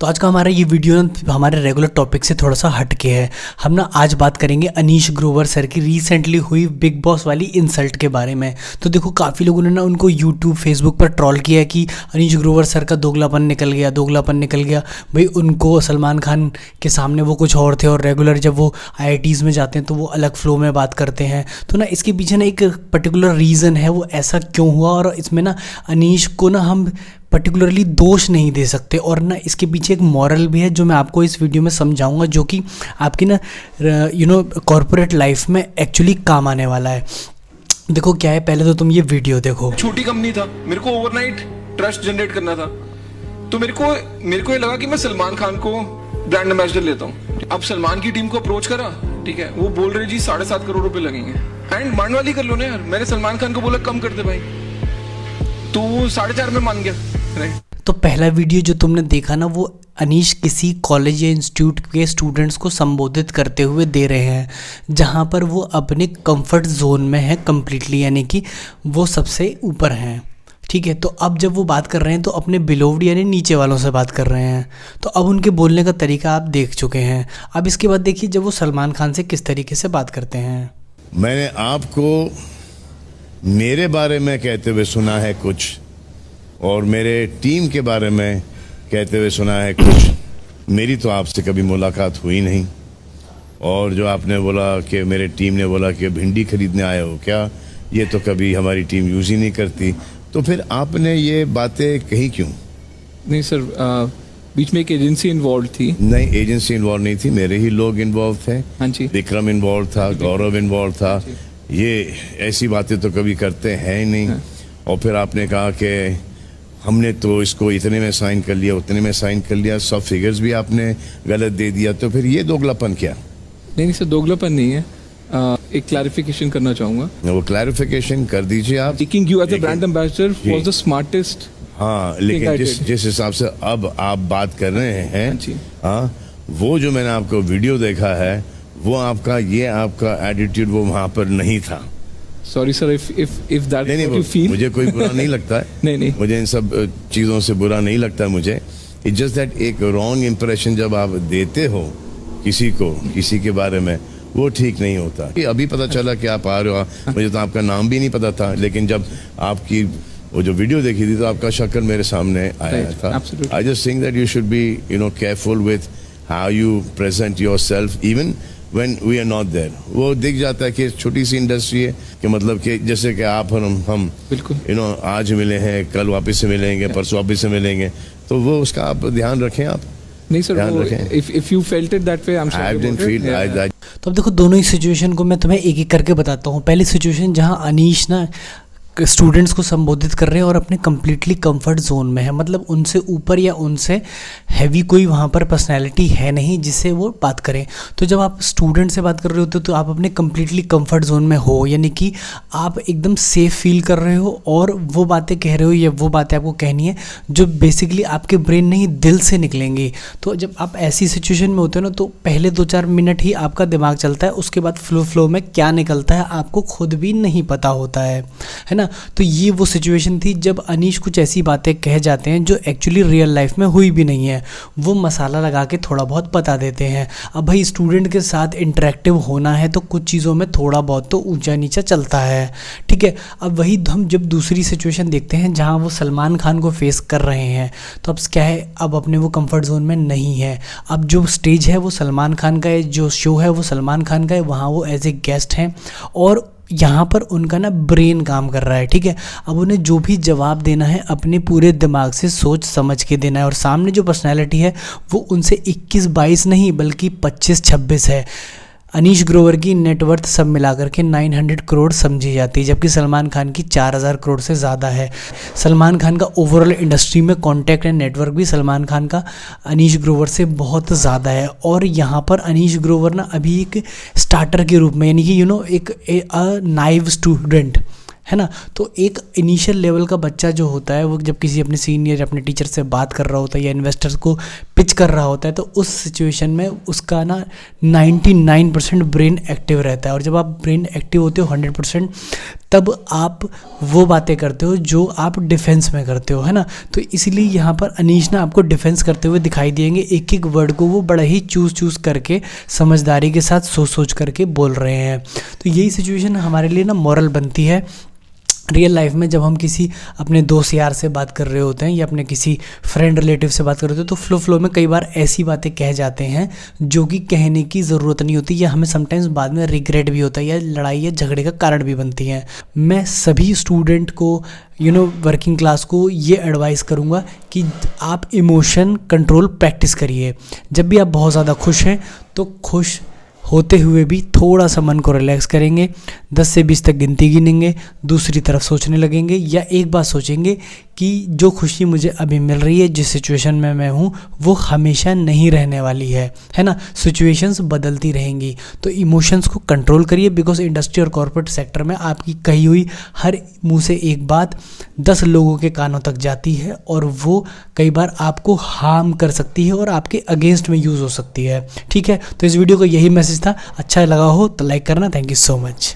तो आज का हमारा ये वीडियो ना हमारे रेगुलर टॉपिक से थोड़ा सा हट के है। हम ना आज बात करेंगे अनीश ग्रोवर सर की रिसेंटली हुई बिग बॉस वाली इंसल्ट के बारे में। तो देखो काफ़ी लोगों ने ना उनको यूट्यूब फेसबुक पर ट्रोल किया कि अनीश ग्रोवर सर का दोगलापन निकल गया। भाई उनको सलमान खान के सामने वो कुछ और थे और रेगुलर जब वो IITs में जाते हैं तो वो अलग फ्लो में बात करते हैं। तो ना इसके पीछे ना एक पर्टिकुलर रीज़न है वो ऐसा क्यों हुआ, और इसमें ना अनीश को ना हम पर्टिकुलरली दोष नहीं दे सकते, और ना इसके पीछे एक मॉरल भी है जो मैं आपको इस वीडियो में समझाऊंगा, जो कि आपकी ना कॉर्पोरेट लाइफ में एक्चुअली काम आने वाला है। देखो क्या है, पहले तो तुम ये वीडियो देखो। छोटी कंपनी था, मेरे को ओवरनाइट ट्रस्ट जनरेट करना था, तो मेरे को ये लगा कि मैं सलमान खान को ब्रांड एम्बेसडर लेता हूँ। अब सलमान की टीम को अप्रोच करा, ठीक है, वो बोल रहे जी 7.5 करोड़ रुपए लगेंगे, एंड मान वाली कर लो ना यार। मैंने सलमान खान को बोला कम कर दे भाई, तो 4.5 में मान गया। तो पहला वीडियो जो तुमने देखा ना वो अनीश किसी कॉलेज या इंस्टीट्यूट के स्टूडेंट्स को संबोधित करते हुए दे रहे हैं, जहां पर वो अपने कंफर्ट जोन में है कम्प्लीटली, यानी कि वो सबसे ऊपर हैं। ठीक है, तो अब जब वो बात कर रहे हैं तो अपने बिलोव्ड यानी नीचे वालों से बात कर रहे हैं। तो अब उनके बोलने का तरीका आप देख चुके हैं। अब इसके बाद देखिए जब वो सलमान खान से किस तरीके से बात करते हैं। मैंने आपको मेरे बारे में कहते हुए सुना है कुछ, और मेरे टीम के बारे में कहते हुए सुना है कुछ। मेरी तो आपसे कभी मुलाकात हुई नहीं, और जो आपने बोला कि मेरे टीम ने बोला कि भिंडी खरीदने आए हो क्या, ये तो कभी हमारी टीम यूज़ ही नहीं करती। तो फिर आपने ये बातें कही क्यों? नहीं सर, बीच में एक एजेंसी इन्वॉल्व थी। नहीं, एजेंसी इन्वॉल्व नहीं थी, मेरे ही लोग इन्वॉल्व थे। हाँ जी, विक्रम इन्वॉल्व था, गौरव इन्वॉल्व था। ये ऐसी बातें तो कभी करते हैं ही नहीं। हाँ। और फिर आपने कहा कि हमने तो इसको इतने में साइन कर लिया, उतने में साइन कर लिया, सब फिगर्स भी आपने गलत दे दिया। तो फिर ये दोगलापन क्या? नहीं सर, दोगलापन नहीं है। एक क्लैरिफिकेशन करना चाहूंगा। वो क्लैरिफिकेशन कर दीजिए आप। Taking you as a brand ambassador was the smartest. हाँ, लेकिन जिस हिसाब से अब आप बात कर रहे हैं, हाँ, वो जो मैंने आपको वीडियो देखा है वो आपका एटीट्यूड वो वहाँ पर नहीं था। Sorry sir, if that you feel. मुझे कोई बुरा नहीं लगता है। नहीं, मुझे इन सब चीज़ों से बुरा नहीं लगता है मुझे। इट्स जस्ट दैट एक रॉन्ग इम्प्रेशन जब आप देते हो किसी के बारे में, वो ठीक नहीं होता। अभी पता चला कि आप आ रहे हो, मुझे तो आपका नाम भी नहीं पता था, लेकिन जब आपकी वो जो वीडियो देखी थी तो आपका शक्ल मेरे सामने आया था। I just think that you should be careful with how you present yourself even when we are not there। वो दिख जाता है कि छोटी सी इंडस्ट्री है, कि मतलब कि जैसे कि आप और हम बिल्कुल आज मिले हैं, कल वापस से मिलेंगे, परसों वापस से मिलेंगे, तो वो उसका आप ध्यान रखें। आप नहीं sir, if you felt it that way, I'm sorry। I didn't feel that। तो अब देखो दोनों ही सिचुएशन को मैं तुम्हें एक एक करके बताता हूँ। पहली सिचुएशन जहाँ अनीश ना स्टूडेंट्स को संबोधित कर रहे हैं और अपने कम्प्लीटली कंफर्ट जोन में है, मतलब उनसे ऊपर या उनसे हैवी कोई वहाँ पर पर्सनैलिटी है नहीं जिससे वो बात करें। तो जब आप स्टूडेंट से बात कर रहे होते हो तो आप अपने कम्प्लीटली कंफर्ट जोन में हो, यानी कि आप एकदम सेफ फील कर रहे हो और वो बातें कह रहे हो या वो बातें आपको कहनी है जो बेसिकली आपके ब्रेन नहीं दिल से निकलेंगी। तो जब आप ऐसी सिचुएशन में होते हो ना तो पहले 2-4 मिनट ही आपका दिमाग चलता है, उसके बाद फ्लो में क्या निकलता है आपको खुद भी नहीं पता होता है ना। तो ये वो सिचुएशन थी जब अनीश कुछ ऐसी बातें कह जाते हैं जो एक्चुअली रियल लाइफ में हुई भी नहीं है, वो मसाला लगा के थोड़ा बहुत बता देते हैं। अब भाई स्टूडेंट के साथ इंटरेक्टिव होना है तो कुछ चीज़ों में थोड़ा बहुत तो ऊंचा नीचा चलता है, ठीक है। अब वही हम जब दूसरी सिचुएशन देखते हैं जहाँ वो सलमान खान को फेस कर रहे हैं, तो अब क्या है, अब अपने वो कंफर्ट जोन में नहीं है। अब जो स्टेज है वो सलमान खान का है, जो शो है वो सलमान खान का है, वहाँ वो एज ए गेस्ट हैं और यहाँ पर उनका ना ब्रेन काम कर रहा है, ठीक है। अब उन्हें जो भी जवाब देना है अपने पूरे दिमाग से सोच समझ के देना है, और सामने जो पर्सनैलिटी है वो उनसे 21-22 नहीं बल्कि 25-26 है। अनीश ग्रोवर की नेटवर्थ सब मिलाकर के 900 करोड़ समझी जाती है, जबकि सलमान खान की 4000 करोड़ से ज़्यादा है। सलमान खान का ओवरऑल इंडस्ट्री में कॉन्टैक्ट एंड नेटवर्क भी सलमान खान का अनीश ग्रोवर से बहुत ज़्यादा है। और यहाँ पर अनीश ग्रोवर ना अभी एक स्टार्टर के रूप में, यानी कि एक नाइव स्टूडेंट है ना। तो एक इनिशियल लेवल का बच्चा जो होता है वो जब किसी अपने सीनियर अपने टीचर से बात कर रहा होता है या इन्वेस्टर्स को पिच कर रहा होता है तो उस सिचुएशन में उसका ना 99% ब्रेन एक्टिव रहता है, और जब आप ब्रेन एक्टिव होते हो 100% तब आप वो बातें करते हो जो आप डिफेंस में करते हो, है ना। तो इसीलिए यहाँ पर अनीश ना आपको डिफेंस करते हुए दिखाई देंगे, एक एक वर्ड को वो बड़ा ही चूज़ करके समझदारी के साथ सोच करके बोल रहे हैं। तो यही सिचुएशन हमारे लिए ना मॉरल बनती है रियल लाइफ में। जब हम किसी अपने दोस्त यार से बात कर रहे होते हैं या अपने किसी फ्रेंड रिलेटिव से बात कर रहे होते हैं, तो फ्लो में कई बार ऐसी बातें कह जाते हैं जो कि कहने की ज़रूरत नहीं होती, या हमें समटाइम्स बाद में रिग्रेट भी होता है, या लड़ाई या झगड़े का कारण भी बनती हैं। मैं सभी स्टूडेंट को वर्किंग क्लास को ये एडवाइस करूँगा कि आप इमोशन कंट्रोल प्रैक्टिस करिए। जब भी आप बहुत ज़्यादा खुश हैं तो खुश होते हुए भी थोड़ा सा मन को रिलैक्स करेंगे, 10 से 20 तक गिनती गिनेंगे, दूसरी तरफ सोचने लगेंगे, या एक बात सोचेंगे कि जो खुशी मुझे अभी मिल रही है, जिस सिचुएशन में मैं हूँ, वो हमेशा नहीं रहने वाली है ना। सिचुएशंस बदलती रहेंगी, तो इमोशंस को कंट्रोल करिए, बिकॉज इंडस्ट्री और कॉर्पोरेट सेक्टर में आपकी कही हुई हर मुंह से एक बात 10 लोगों के कानों तक जाती है, और वो कई बार आपको हार्म कर सकती है और आपके अगेंस्ट में यूज़ हो सकती है। ठीक है, तो इस वीडियो का यही मैसेज था। अच्छा लगा हो तो लाइक करना। Thank you so much.